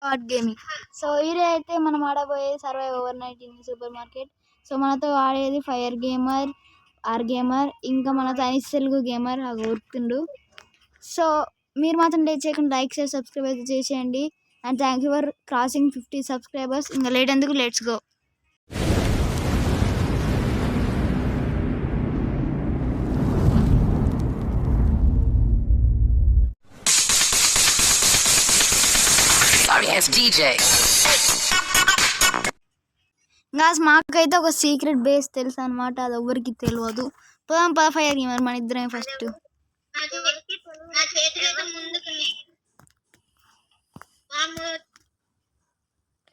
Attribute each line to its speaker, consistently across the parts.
Speaker 1: Spot gaming. So ఈరోజు అయితే మనం ఆడబోయేది survive overnight in supermarket. So మనతో ఆడేది ఫైర్ గేమర్, ఆర్ గేమర్, ఇంకా మనతో అనిస్ తెలుగు గేమర్ ఊరుకుండు. సో మీరు మాత్రం లేట్ చేయకుండా లైక్ షేర్ సబ్స్క్రైబ్ అయితే చేసేయండి. And thank you for crossing 50 subscribers. ఇంకా లేట్ ఎందుకు, లెట్స్ గో. గాస్ మాకైతే ఒక సీక్రెట్ బేస్ తెలుసు అనమాట, అది ఎవరికి తెలియదు. పోదాం పద ఫైర్ గేమర్, మన ఇద్దరం ఫస్ట్.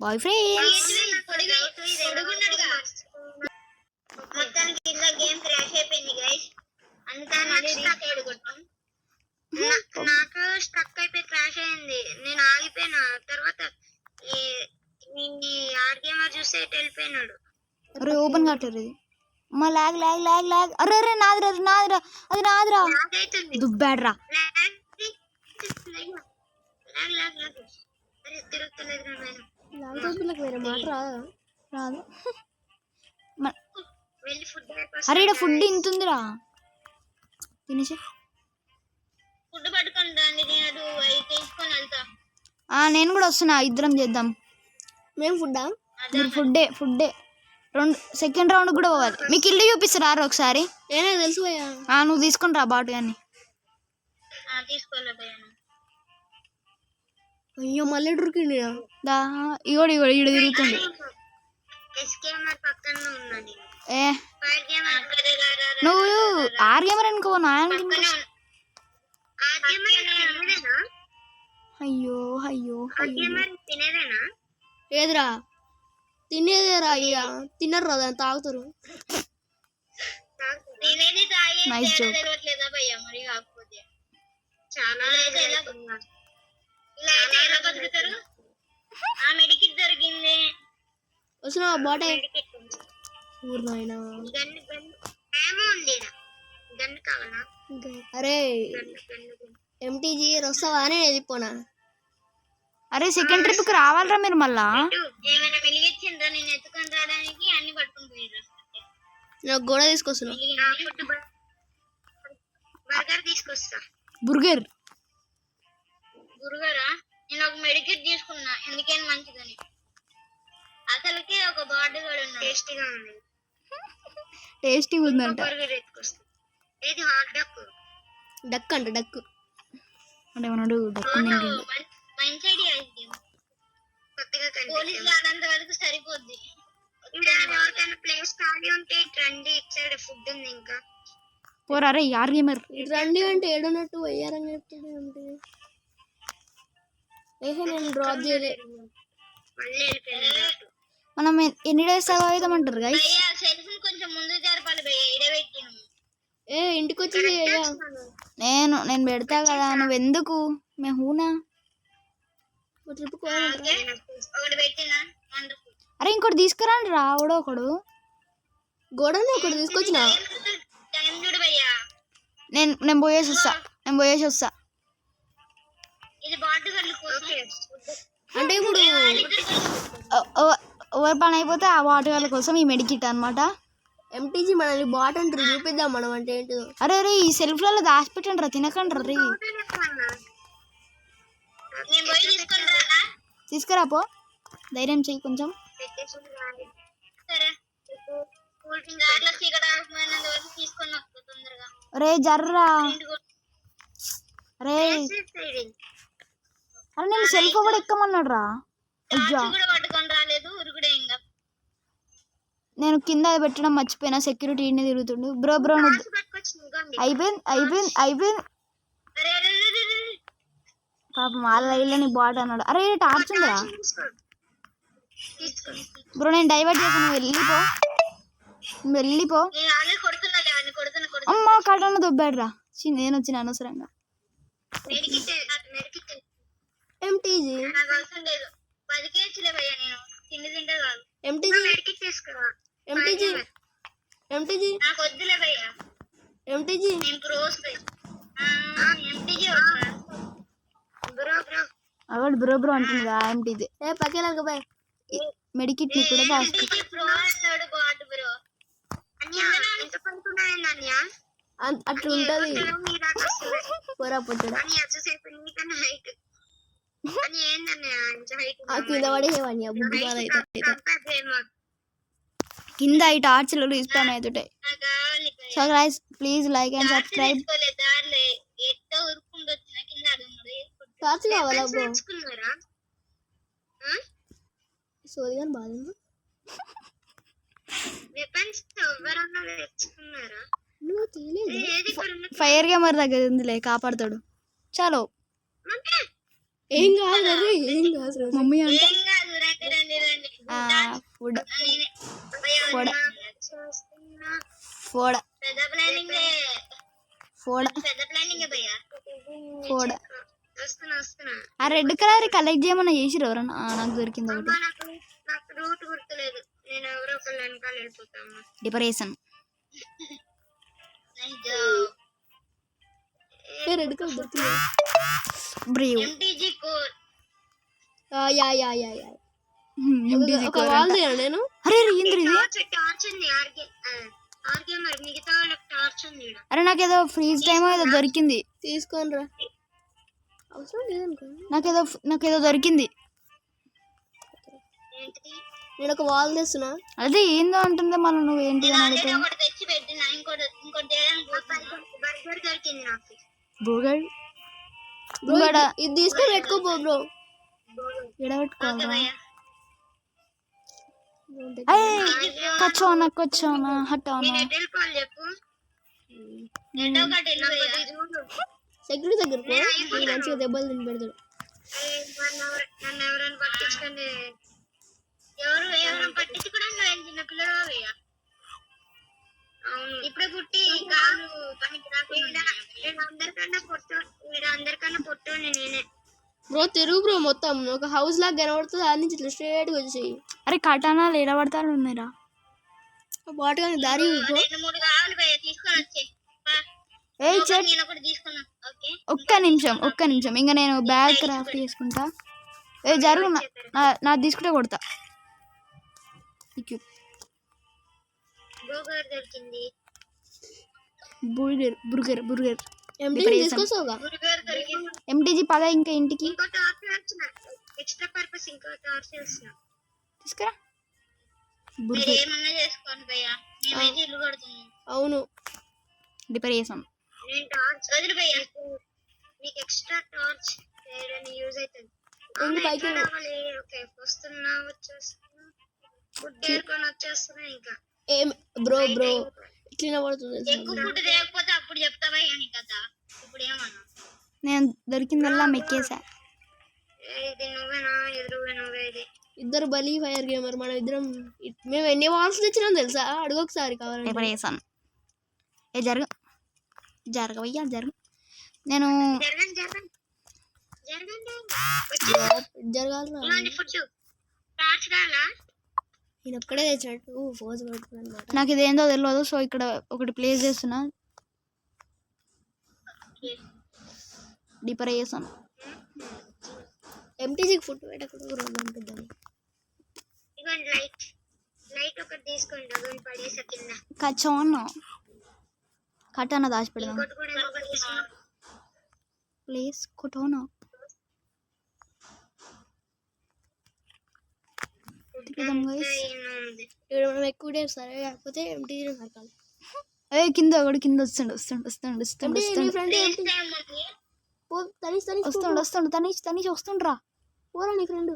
Speaker 1: బాయ్ ఫ్రెండ్స్,
Speaker 2: నాకు స్టక్ అయిపోయి క్రాష్ అయింది. నేను ఆగిపోయినా. తర్వాత ఆర్ గేమర్ చూస్తే వెళ్ళిపోయినాడు.
Speaker 1: అరే ఓపెన్ కట్టరు ఇది. అమ్మా లాగ్ లాగ్ లాగ్ లాగ్. అరే అరే నాదిరా నాదిరా, అది నాదిరా, దుబ్బాడ్రా. రాదు. అరే ఇక్కడ ఫుడ్ ఇంత ఉందిరా, తినేసి.
Speaker 2: ఫుడ్ పట్టుకొని రండి, నేను అవి తీసుకొని వెళ్తా.
Speaker 1: నేను కూడా వస్తున్నా, ఇద్దరం చేద్దాం.
Speaker 3: మేము ఫుడ్డా?
Speaker 1: మీరు ఫుడ్డే. సెకండ్ రౌండ్ కూడా పోవాలి. మీకు ఇల్లు చూపిస్తారా ఒకసారి?
Speaker 3: నేనే తెలుసు భయ్యా.
Speaker 1: నువ్వు తీసుకుని రా బాటు కానీ.
Speaker 3: అయ్యో మళ్ళీ దొరికింది.
Speaker 1: ఇగోడు ఈడ తిరుగుతుంది. నువ్వు ఆర్ గేమర్ అనుకో, అయ్యో అయ్యో
Speaker 3: ఏదిరా తినేదేరా? అయ్యా తిన్నరు రా, దాన్ని తాగుతారు.
Speaker 1: Nice joke.
Speaker 3: వచ్చిన బాటే ఊరినాయనా. అరే ఎంటీజీ వస్తావా అని వెళ్ళిపోనా.
Speaker 1: అరే సెకండ్ ట్రిప్ కి రావాలరా మీరు మళ్ళా.
Speaker 3: నేను గోడ తీసుకొస్తున్నా.
Speaker 1: బుర్గరా
Speaker 2: నేను ఒక మెడికేట్ తీసుకున్నా, ఎందుకైనా మంచిదని. అసలుకి ఒక బాడీ కూడా ఉన్నా.
Speaker 1: టేస్టీగా ఉందంట.
Speaker 2: ఇది హాట్ డక్.
Speaker 3: డక్ అంట, డక్
Speaker 1: అంటే మనడు డక్కు తింటుండు.
Speaker 2: మంచి ఐడియా. పోలీసులు ఆడంత వరకు సరిపోద్ది. ప్లేస్ ఖాళీ ఉంటే రండి, ఇటు సైడ్ ఫుడ్ ఉంది. ఇంకా
Speaker 1: పోరా రే ఆర్ గేమర్.
Speaker 3: రండి అంటే ఏడున్నట్టు వయ్యారని చెప్తుంది. అంటే నేను డ్రాప్ చేయలే.
Speaker 1: మనం ఎన్ని డేస్ అవుతామంటారు గైస్?
Speaker 2: కొంచెం ముందు జరపాలి భయ్య, ఇడబెట్టి.
Speaker 3: ఇంటికి వచ్చి
Speaker 1: నేను పెడతా కదా, నువ్వు ఎందుకు? మేహూనా అరే ఇంకోటి తీసుకురాండి రా, ఒకడు ఒకడు
Speaker 3: గోడని ఒకటి తీసుకొచ్చిన.
Speaker 1: నేను పోయేసి వస్తా.
Speaker 3: అంటే ఇప్పుడు
Speaker 1: ఎవరి పని అయిపోతే ఆ వాటర్ కోసం ఈ మెడికిట్ అనమాట.
Speaker 3: ఎంటీజీ మనల్ని బాట్ అంటారు, చూపిద్దాం మనం అంటే ఏంటో.
Speaker 1: అరే అరే ఈ సెల్ఫ్లలో దాచిపెట్టండి రా, తినకండి రీ. తీసుకురాపో, ధైర్యం చెయ్యి కొంచెం. రే జర్రా రే. అరే నేను సెల్ఫ్ కూడా ఎక్కమన్నాడు రా. అయ్యా నేను కింద పెట్టడం మర్చిపోయినా, సెక్యూరిటీ ఇన్ని తిరుగుతుండు. బ్రో అయిపోయింది. పాపం వాళ్ళ ఇళ్ళని బాట్ అన్నాడు. అరే టార్చ్ ఉందిరా బ్రో, నేను డైవర్ట్ చేసాను. వెళ్ళిపో. అమ్మా కటను దొబ్బాడు రా. నేను వచ్చిన అనవసరంగా.
Speaker 3: ఎంటీజీ
Speaker 1: అవాడు బ్రో బ్రో అంటుంది ఆంటీది.
Speaker 3: ఏ పక్కన బాయ్
Speaker 1: మెడికిట్ ని కూడా దాచుకో.
Speaker 2: బ్రో అన్నాడు గాడ్ బ్రో అన్యా ఎంత పడుతున్నాయండి అన్యా
Speaker 3: అట్లా ఉంటది పోరా పొట్టుడా.
Speaker 2: అని అచ్చసేపు నీకన్నా హైట్ అని ఏందన్నయ్య ఇంత హైట్
Speaker 3: ఆ కింద పడేసేవాడిని బుద్ధి బాధ అయితే.
Speaker 1: కింద ఈ టార్చ్లు రిస్పాన్ అవుతుంటాయి. So guys please like and subscribe.
Speaker 2: ఎట్టో ఉరుకుంటూ వచ్చిన కింద అడుగున్నది
Speaker 3: టార్చ్ కావాలా బ్రో?
Speaker 2: తెచ్చుకున్నారా
Speaker 3: సోది కానీ బాధ
Speaker 2: వెపన్స్ ఎవరన్నా తెచ్చుకున్నారా?
Speaker 3: నువ్వు తీయలేదు.
Speaker 2: ఏది ఇక్కడ ఉన్న
Speaker 1: ఫైర్ గేమర్ దగ్గర ఉందిలే, కాపాడుతాడు. చలో
Speaker 3: ఏం కాదు రే, ఏం కాదు.
Speaker 1: మమ్మీ అంటే
Speaker 2: ఏం కాదు రండి రండి రండి
Speaker 1: ఫుడ్
Speaker 2: నేనే
Speaker 1: ఫోడ
Speaker 2: చూస్తున్నా
Speaker 1: ఫోడ
Speaker 2: పెద్ద ప్లానింగ్
Speaker 1: ఫోడ
Speaker 2: పెద్ద ప్లానింగ్ భయ్యా
Speaker 1: ఫోడ.
Speaker 2: వస్తున్నా
Speaker 1: ఆ రెడ్ కలర్ కలెక్ట్ చేయమన్నా చేసిరు ఎవరన్నా? నాకు దొరికింది ఒకటి.
Speaker 2: నాకు రూట్ గుర్తులేదు, నేను ఎవరో ఒకళ్ళు వెనకాల వెళ్ళిపోతాను.
Speaker 1: డిపరేషన్
Speaker 3: రెడ్ కలర్ దొరికింది.
Speaker 1: Brave
Speaker 2: MTG core
Speaker 3: yeah yeah yeah yeah ఒక వాల్ తీయాలి నేను.
Speaker 1: అరే ఏంద్ర ఇది?
Speaker 2: టార్చ్ ఉంది ఆర్గే మరి మిగతా వాళ్ళకి టార్చ్ ఉంది ఈడ.
Speaker 1: అరే నాకేదో ఫ్రీజ్ టైమ్ ఏదో దొరికింది.
Speaker 3: తీసుకొని రా, అవసరం లేదనుకో.
Speaker 1: నాకేదో దొరికింది.
Speaker 2: ఏంటిది?
Speaker 3: నేను ఒక వాల్ తెస్తున్నా.
Speaker 1: అదే ఏందో అంటుందో మళ్ళీ నువ్వు ఏంటి అని అడుగుతావు.
Speaker 2: ఒకటి తెచ్చి పెట్టినా ఇంకోటి తేడానికి బర్గర్ దొరికింది నాకు.
Speaker 1: బుర్గర్
Speaker 3: బ్రో ఇది తీసుకొని పెట్టుకోపో బ్రో.
Speaker 1: ఎడబెట్టుకోవాలా? కూర్చోనా హటానా.
Speaker 2: నేను ఎటు వెళ్ళిపోవాలి చెప్పు? ఎటో ఒకటి వెళ్ళిపోయా.
Speaker 3: సెక్యూరిటీ దగ్గరకు మంచిగా దెబ్బలు తిని పెడతాడు.
Speaker 2: నన్ను ఎవరైనా పట్టించుకోండి. ఎవరైనా పట్టించుకోవడం ఏం చిన్న పిల్లలు. అవును ఇప్పుడే పుట్టి కాలు పనికి రాకుండా అందరికన్నా పొట్టండి నేనే.
Speaker 3: బ్రో తిరుగు బ్రో, మొత్తం ఒక హౌస్ లాగా కనబడుతుంది. అది నుంచి ఇట్లా స్ట్రేట్ గా వచ్చేయి.
Speaker 1: అరే కటానాలు ఎడబడతారు ఉన్నారా?
Speaker 3: బాట్ కానీ దారి బ్రో.
Speaker 2: 2-3 కావాలి భయ్యా, తీసుకొని వచ్చే. నేను ఒకటి తీసుకున్నా. ఓకే
Speaker 1: ఒక్క నిమిషం ఇంకా నేను బ్యాగ్ క్రాఫ్ట్ చేసుకుంటా. జరుగు నా తీసుకుంటే కొడతా.
Speaker 2: బర్గర్ దొరికింది.
Speaker 1: బుర్గర్
Speaker 3: తీసుకొస్తావుగా.
Speaker 2: బర్గర్ దొరికింది.
Speaker 1: ఎంటీజీ పద ఇంకా ఇంటికి.
Speaker 2: ఇంకో టార్చ్ వచ్చిన ఎక్స్ట్రా పర్పస్ ఇంకో టార్చ్ వచ్చిన
Speaker 1: తీసుకురా.
Speaker 2: మీరు ఏమన్నా చేసుకోండి భయ్యా, మేమైతే ఇల్లు కడుతున్నాం.
Speaker 3: అవును
Speaker 1: డిపరేషన్.
Speaker 2: నేను టార్చ్ వదిలి భయ్యా, మీకు ఎక్స్ట్రా టార్చ్ యూజ్ అవుతుంది. ఓకే వస్తున్నా వచ్చేస్తున్నా ఫుడ్ ఏరుకొని వచ్చేస్తున్నా. ఇంకా
Speaker 3: ఏం బ్రో ఇట్లా పడుతుంది.
Speaker 2: ఎక్కువ ఫుడ్ లేకపోతే అప్పుడు చెప్తావా అని కదా. ఇప్పుడు ఏమన్నా
Speaker 1: నేను దొరికిందల్లా మెక్కేసా.
Speaker 2: ఇది నువ్వేనా? ఎదురుగా నువ్వేది.
Speaker 3: ఇద్దరు బలి ఫైర్ గేమర్. మనం ఇద్దరం మేము ఎన్ని వాల్స్ తెచ్చినాం తెలుసా? అడుగు ఒకసారి కావాలంటే.
Speaker 1: డిపరేషన్. జరగవయ్యా జరగ. నేను
Speaker 3: జరగాలి.
Speaker 2: ఫుడ్ టార్చ్ రాలా?
Speaker 3: నేను ఒక్కడే తెచ్చినట్టు ఫోజ్ పడుతుంది అనమాట.
Speaker 1: నాకు ఇది ఏందో తెలియదు. సో ఇక్కడ ఒకటి ప్లేస్ చేస్తున్నా. డిపరేషన్.
Speaker 3: ఎంటీజీకి ఫుడ్ పెట్టకుండా పంపిద్దాం.
Speaker 2: ఇవ్వండి లైట్ ఒకటి తీసుకోండి. అవి పడేసా కింద.
Speaker 1: కటానా దాచి పెడదాం.
Speaker 2: ఇంకోటి కూడా ఒకటి తీసుకోండి.
Speaker 1: ప్లీజ్ కొట్టోనా.
Speaker 3: ఇక్కడ మనం ఎక్కువ డేస్ సరే కాకపోతే ఎంటీజీ నరకాలి.
Speaker 1: కింద ఒకటి కింద వస్తుండు. తనీష్ వస్తుండ్రా.
Speaker 3: పోరా నీ ఫ్రెండ్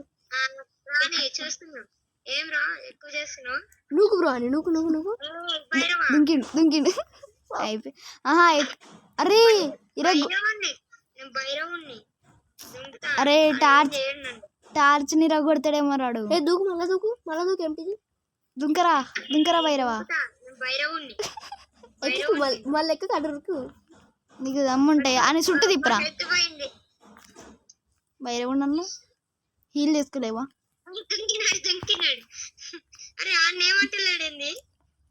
Speaker 2: చూస్తున్నా. ఏం రా ఎక్కువ చేస్తున్నావు?
Speaker 3: నువ్వు బ్రో అని నువ్వు
Speaker 1: దుంకిండు అయిపోయి. అరే అరే టార్చ్ ని రగొడతాడేమో రాడు.
Speaker 3: దూకు మళ్ళా దూకు ఎంటీజీ
Speaker 1: దుంకరా భైరవా.
Speaker 3: మళ్ళీ ఎక్క కడరుకు
Speaker 1: నీకు దమ్ముంటాయి అని చుట్టూ తిప్పరా. భైరవ నన్ను హీల్ చేసుకోలేవా?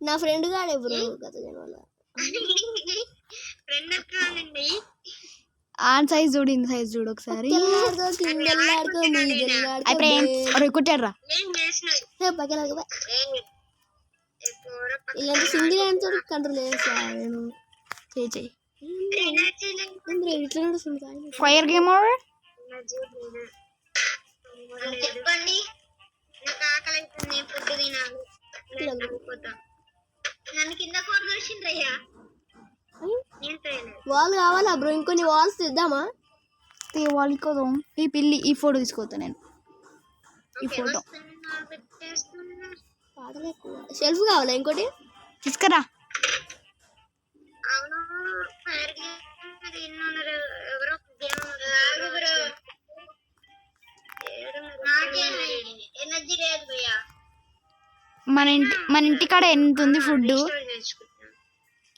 Speaker 3: నా ఫ్రెండ్ గాడే బ్రో గత జన్మలో.
Speaker 1: ఆన్ సైజ్ చూడు, ఇన్ సైజ్ చూడు ఒకసారి. అప్పుడే కొట్టాడ్రా.
Speaker 3: ఇలాంటి సింగిల్ హ్యాండ్ తోటి కంట్రోల్ చేస్తాను నేను.
Speaker 1: చేయి
Speaker 3: ఇట్లా నడుస్తుంది.
Speaker 1: Fire gamer.
Speaker 2: చెప్పండి, నాకు ఆకలి అవుతుంది, ఫుడ్ తినాలి. నన్ను కింద కోరుకొచ్చిండ్రయ్యా.
Speaker 3: వాల్ కావాలా బ్రో? ఇంకొన్ని వాల్స్ తెద్దామా?
Speaker 1: వాళ్ళకి కదా ఈ పిల్లి. ఈ ఫోటో తీసుకోతా నేను. ఈ ఫోటో
Speaker 3: షెల్ఫ్ కావాలా? ఇంకోటి
Speaker 1: తీసుకురా.
Speaker 2: అవును, ఫైర్ గేమ్ ఎవరో ఎనర్జీ లేదు భయ్యా.
Speaker 1: మన ఇంటికాడ ఎంత ఉంది ఫుడ్?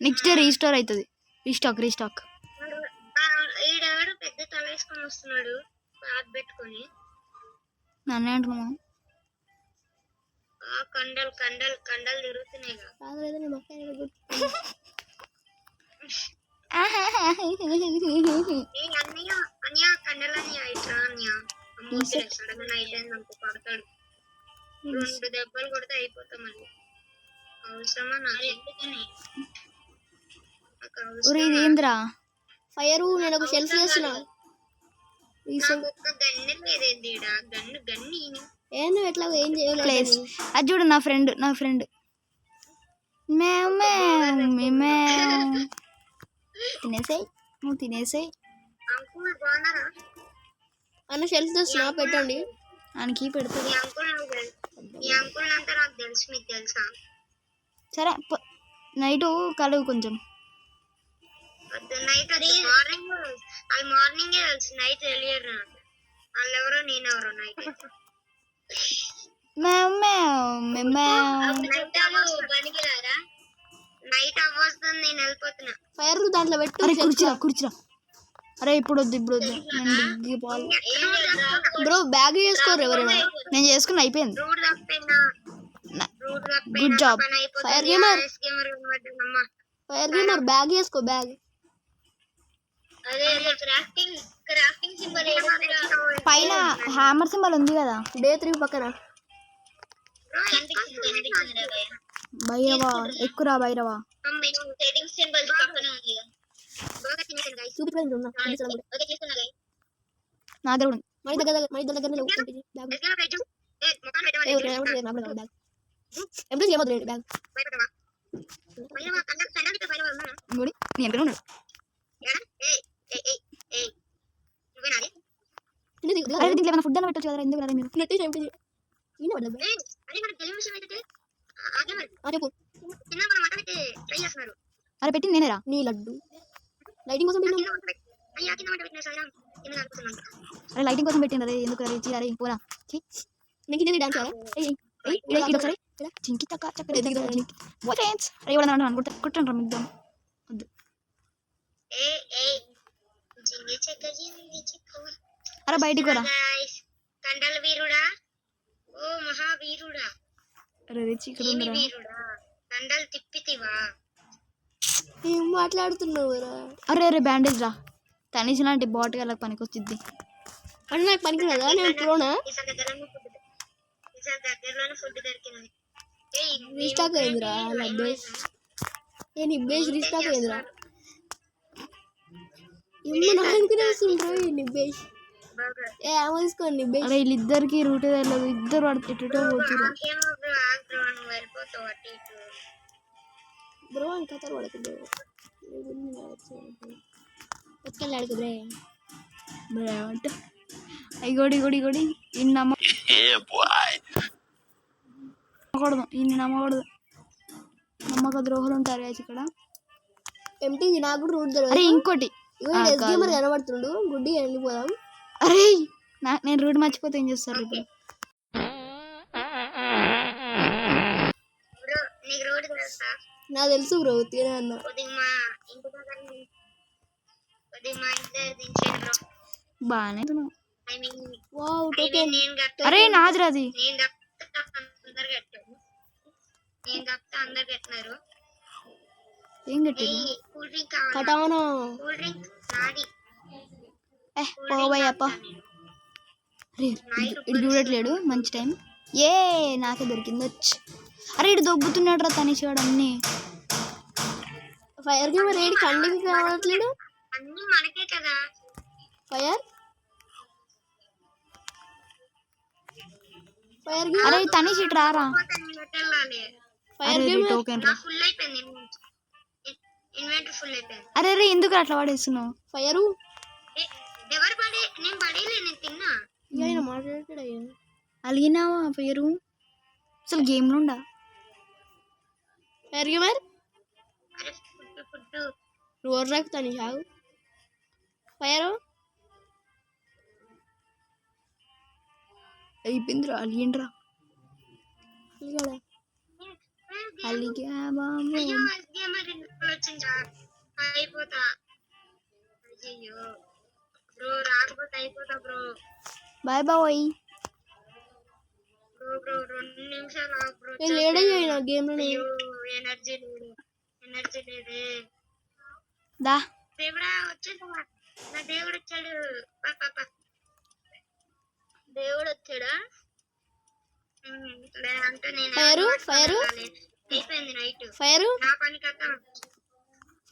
Speaker 1: నెక్స్ట్ డే రీస్టోర్ అవుతుంది. రీస్టాక్.
Speaker 2: ఈడెవడు పెద్ద తల వేసుకొని వస్తున్నాడు, బాధ పెట్టుకొని.
Speaker 1: నన్నే అంటున్నావు?
Speaker 2: కండలు తిరుగుతున్నాయి. కండలని ఇట్లా సడన్ అయితే నాకు పడతాడు. 2 దెబ్బలు కొడితే అయిపోతాం. మళ్ళీ అవసరమా నాకు? ఎందుకని
Speaker 1: ఇదేంద్రా
Speaker 3: ఫైర్? నేను ఒక షెల్ఫ్ చేస్తున్నా.
Speaker 2: గన్ను లేదేంది? గన్ను
Speaker 3: ఏం ఎట్లా ఏం చేయలేదు.
Speaker 1: అది చూడు, నా ఫ్రెండ్ తినేసాయి. నువ్వు తినేసాయి.
Speaker 2: అంకుల్ బాగున్నారా?
Speaker 3: అన్న షెల్ఫ్ చేస్తున్నా, పెట్టండి.
Speaker 1: ఆయనకి పెడుతుంది.
Speaker 2: ఈ అంకుల్ అంతా నాకు తెలుసు, మీకు తెలుసా?
Speaker 1: సరే నైట్ కలువు కొంచెం.
Speaker 2: నైట్ మార్నింగే తెలుసు, నైట్ తెలియదు నాకు. వాళ్ళెవరో నేనెవరో నైట్. నైట్ అవ్వస్తుంది, నేను వెళ్ళిపోతున్నా.
Speaker 3: ఫైర్ దాంట్లో పెట్టు.
Speaker 1: కూర్చురా. అరే ఇప్పుడు వద్దు.
Speaker 3: బ్రో బ్యాగ్ చేసుకోరు ఎవరైనా?
Speaker 1: నేను చేసుకుని అయిపోయింది.
Speaker 2: Good
Speaker 1: good job.
Speaker 3: Fire gamer bag చేసుకో. బ్యాగ్
Speaker 2: క్రాఫ్టింగ్ సింబల్
Speaker 1: పైన హ్యామర్ సింబల్ ఉంది కదా,
Speaker 3: డే 3 పక్కన.
Speaker 1: భైరవా ఎక్కురా. భైరవా
Speaker 2: సింబల్ పక్కన ఉంది.
Speaker 1: నా దగ్గర ఉంది. దీంట్లో ఫుడ్ అన్న పెట్టచ్చు కదా, ఎందుకు కదా మీరు? అరే పెట్టింది నేనేరా.
Speaker 3: నీ లడ్డు లైటింగ్ కోసం
Speaker 1: అరే లైటింగ్ కోసం పెట్టింది. అరే ఎందుకు అరే పోరా.
Speaker 3: నీకు ఇది డాన్స్ కదా?
Speaker 1: ఒకసారి చింకి కుట్టండి మిద్దాం. వద్దు. అరే బయటికి పోరా.
Speaker 2: కండల వీరుడా, ఓ మహావీరుడా.
Speaker 1: అరే రిచి ఇక్కడ ఉండరా.
Speaker 2: వీరుడా, కండలు తిప్పితివా?
Speaker 3: ఏం మాట్లాడుతున్నావు?
Speaker 1: అరే బ్యాండేజ్ రా. తనీసి లాంటి బాట్ గలకు పనికి వచ్చింది.
Speaker 3: అంటే నాకు పనికి రాదా? నేను ప్రోనా?
Speaker 2: దగ్గరలోనే ఫుడ్ దొరికింది.
Speaker 3: రీస్టాక్ అయిందిరా. నిబ్బేష్ రీస్టాక్ అయిందిరా. నిబ్బేష్ ఏమో తీసుకోండి. నిబ్బేష్
Speaker 1: అరే వీళ్ళిద్దరికి రూట్ తెలియదు. ఇద్దరు ఎటుటో పోతున్నారు.
Speaker 3: బ్రో ఇంకా పడకూడదు. ఎత్తుకెళ్ళి ఆడుకుద్రే.
Speaker 1: అంటే అయ్యి గొడి ఇన్ని నమ్మకూడదు. నమ్మక ద్రోహులు ఉంటారు ఇక్కడ.
Speaker 3: ఎంటీ నాకు కూడా రూట్ తెలియదు.
Speaker 1: అరే ఇంకోటి
Speaker 3: గేమర్ కనబడుతుండు. గుడ్డి వెళ్ళిపోదాం.
Speaker 1: అరే నేను రూట్ మర్చిపోతే ఏం చేస్తారు ఇప్పుడు?
Speaker 3: నాకు తెలుసు బ్రో. తీరే అన్న
Speaker 1: బాగానే.
Speaker 3: అరే
Speaker 1: నాదిరా అది.
Speaker 2: అందరు కట్టినారు.
Speaker 1: ఏం కట్టారు?
Speaker 2: Cool drink
Speaker 3: కటానా.
Speaker 2: కూల్ డ్రింక్ నాది.
Speaker 1: పోవయ్యప్ప. ఇటు చూడట్లేడు, మంచి టైం. ఏ నాకే దొరికింది వచ్చి. అరే ఇటు దొబ్బుతున్నాడు రా తనిష్ వాడు అన్నీ.
Speaker 3: ఫైర్ గేమర్ ఏడి కండికి కావట్లేడు.
Speaker 2: అన్ని మనకే కదా.
Speaker 3: ఫైర్
Speaker 1: అరే తనిష్ ఇటు రారా.
Speaker 3: ఫైర్ గేమర్
Speaker 1: టోకెన్ రా.
Speaker 2: ఫుల్ అయిపోయింది, ఇన్వెంటరీ ఫుల్ అయిపోయింది.
Speaker 1: అరే రే ఎందుకు అట్లా వాడేస్తున్నావు?
Speaker 3: ఫైరు
Speaker 2: ఎవరు పడే? నేను పడేలే, నేను తిన్నా.
Speaker 3: ఆయన మాట్లాడతాడు. అయ్యా
Speaker 1: అలిగినావా పేరు అసలు గేమ్లో ఉండా?
Speaker 3: ఫైర్ గేమర్
Speaker 2: అరే ఫుడ్
Speaker 3: రోడ్ రాకుతాను చావు. ఫైర్
Speaker 1: అయిపోయిందిరా, అలిగిండ్రా. అలిగా బాబు.
Speaker 2: అయిపోతా. అయ్యో బ్రో, రాకపోతే అయిపోతా బ్రో.
Speaker 1: బాయ్ బాయ్
Speaker 2: బ్రో 2 నిమిషాలు ఆగు బ్రో.
Speaker 3: లేడయ్యా గేమ్ లో
Speaker 2: అయ్యో ఎనర్జీ లేదే.
Speaker 1: దా
Speaker 2: దేవుడా వచ్చేసా, నా దేవుడు వచ్చాడు. దేవుడు వచ్చాడా? లేదంటే నేను
Speaker 3: ఫైర్
Speaker 2: అయిపోయింది నైట్.
Speaker 3: ఫైర్
Speaker 2: నా పని కదా.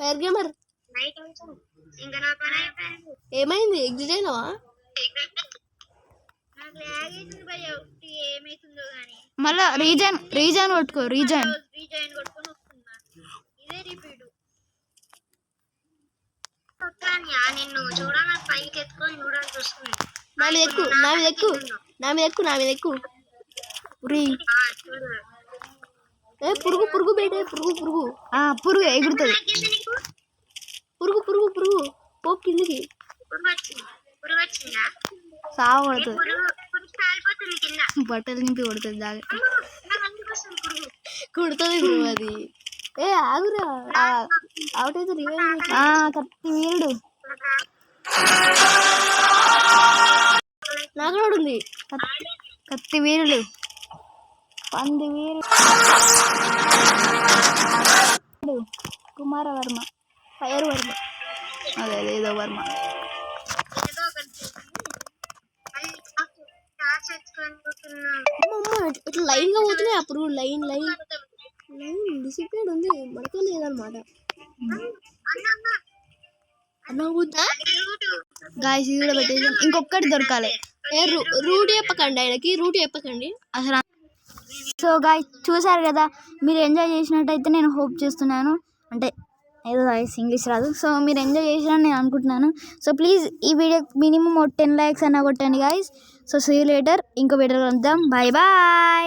Speaker 3: ఫైర్ గేమర్
Speaker 2: నైట్ అవుతుంది, ఇంకా నా పని అయిపోయింది.
Speaker 3: ఏమైంది? ఎగ్జిట్ అయినావా?
Speaker 2: నాకు లాగ్ అవుతుంది భయ్య. ఏమైతుందో గానీ
Speaker 1: మళ్ళా రీజన్ కొట్టుకో. రీజన్
Speaker 2: కొట్టుకొని వస్తున్నా. ఇదే రిపీట్. నిన్ను చూడాలని పైకి ఎత్తుకొని చూడాల్సి వస్తుంది.
Speaker 3: నా మీద ఎక్కు.
Speaker 2: చూడు,
Speaker 3: ఏ పురుగు బయట
Speaker 1: పురుగు ఎగురుతుంది.
Speaker 3: పురుగు పో కిందికి.
Speaker 2: పురుగు వచ్చిందా?
Speaker 1: సాగు కొడుతుంది.
Speaker 2: పురుగు కాలిపోతుంది కింద.
Speaker 1: బట్టలు నింపి కొడుతుంది. జాగ్రత్త.
Speaker 2: నాకు అందుకు వస్తుంది పురుగు.
Speaker 3: కొడుతుంది బ్రో అది. ఏ ఆగురా, అవుట్ అయితే
Speaker 1: కత్తి వీరుడు.
Speaker 3: నాకు ఉంది
Speaker 1: కత్తి వీరుడు, పంది వీరుడు, కుమారవర్మ, ఫైర్ వర్మ, అదే ఏదో వర్మ.
Speaker 2: ఏదో ఒకటి టార్చ్ ఎత్తుకొని పోతున్నాను.
Speaker 3: ఇట్లా లైన్ గా పోతున్నాయి. అప్పుడు లైన్ డిసిప్లిన్ ఉంది, మనతో లేదనమాట.
Speaker 1: గాయస్ ఇది కూడా పెట్టేసి ఇంకొకటి దొరకాలి.
Speaker 3: రూట్ చెప్పకండి, ఆయనకి రూట్ చెప్పకండి
Speaker 1: అసలు. సో గాయస్ చూసారు కదా, మీరు ఎంజాయ్ చేసినట్టయితే నేను హోప్ చేస్తున్నాను. అంటే ఏదో గాయస్ ఇంగ్లీష్ రాదు. సో మీరు ఎంజాయ్ చేసినని నేను అనుకుంటున్నాను. సో ప్లీజ్ ఈ వీడియో మినిమం 10 likes అన్న కొట్టండి guys. So see you later. ఇంకో వీడియోలో వద్దాం. Bye bye.